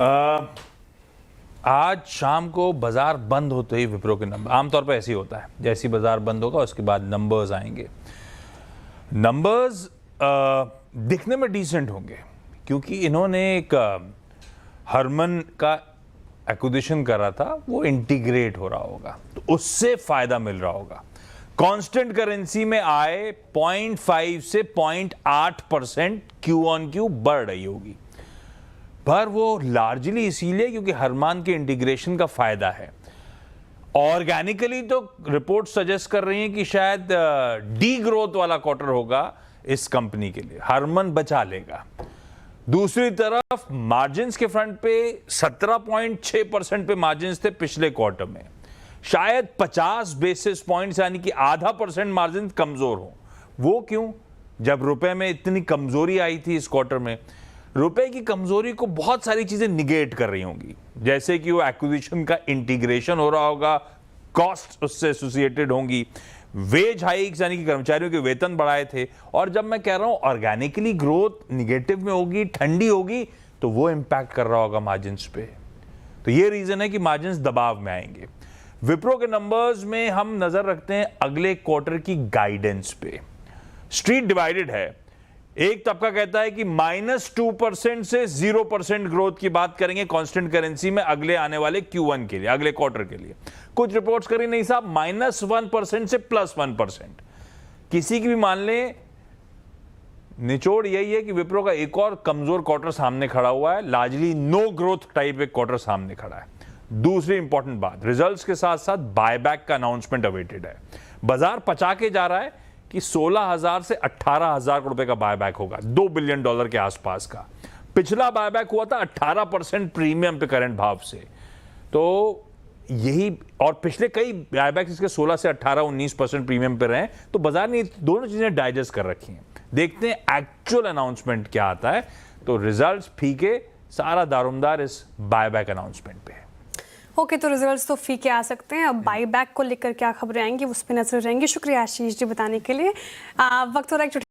आज शाम को बाजार बंद होते ही विप्रो के नंबर, आमतौर पर ऐसे ही होता है, जैसे ही बाजार बंद होगा उसके बाद नंबर्स आएंगे। नंबर्स दिखने में डिसेंट होंगे क्योंकि इन्होंने एक हरमन का एक्विजिशन करा था, वो इंटीग्रेट हो रहा होगा तो उससे फायदा मिल रहा होगा। कांस्टेंट करेंसी में आय 0.5 से 0.8% क्यू ऑन क्यू बढ़ रही होगी, पर वो लार्जली इसीलिए क्योंकि हरमान के इंटीग्रेशन का फायदा है। ऑर्गेनिकली तो रिपोर्ट सजेस्ट कर रही हैं कि शायद डी ग्रोथ वाला क्वार्टर होगा इस कंपनी के लिए, हरमन बचा लेगा। दूसरी तरफ मार्जिन्स के फ्रंट पे 17.6% पे मार्जिन्स थे पिछले क्वार्टर में, शायद 50 बेसिस पॉइंट्स यानी कि आधा % मार्जिन कमजोर हो। वो क्यों? जब रुपए में इतनी कमजोरी आई थी इस क्वार्टर में, रुपए की कमजोरी को बहुत सारी चीजें निगेट कर रही होंगी, जैसे कि वो एक्विजिशन का इंटीग्रेशन हो रहा होगा, कॉस्ट उससे एसोसिएटेड होंगी, वेज हाइक्स यानी कि कर्मचारियों के वेतन बढ़ाए थे। और जब मैं कह रहा हूं ऑर्गेनिकली ग्रोथ निगेटिव में होगी, ठंडी होगी, तो वो इंपैक्ट कर रहा होगा मार्जिन्स पे। तो ये रीजन है कि मार्जिन्स दबाव में आएंगे। विप्रो के नंबर्स में हम नजर रखते हैं अगले क्वार्टर की गाइडेंस पे। स्ट्रीट डिवाइडेड है, एक तबका कहता है कि -2% से 0% ग्रोथ की बात करेंगे कांस्टेंट करेंसी में अगले आने वाले Q1 के लिए, अगले क्वार्टर के लिए। कुछ रिपोर्ट्स करी नहीं साहब -1% से +1%, किसी की भी मान लें। निचोड़ यही है कि विप्रो का एक और कमजोर क्वार्टर सामने खड़ा हुआ है, लार्जली नो ग्रोथ टाइप एक क्वार्टर सामने खड़ा है। दूसरी इंपॉर्टेंट बात, रिजल्ट्स के साथ साथ बायबैक का अनाउंसमेंट अवेटेड है। बाजार पचा के जा रहा है कि 16,000 से 18,000 रुपए का बायबैक होगा, $2 बिलियन के आसपास का। पिछला बायबैक हुआ था 18% प्रीमियम पे करंट भाव से, तो यही, और पिछले कई बायबैक इसके 16 से 18, 19% प्रीमियम पे रहे, तो बाजार ने दोनों चीजें डाइजेस्ट कर रखी हैं। देखते हैं एक्चुअल अनाउंसमेंट क्या आता है। तो रिजल्ट्स फीके, सारा दारोमदार इस बायबैक अनाउंसमेंट पे है। ओके, तो रिजल्ट्स तो फीके आ सकते हैं, अब बाईबैक को लेकर क्या खबरें आएंगी उस पर नजर रहेंगी। शुक्रिया आशीष जी बताने के लिए। वक्त हो रहा है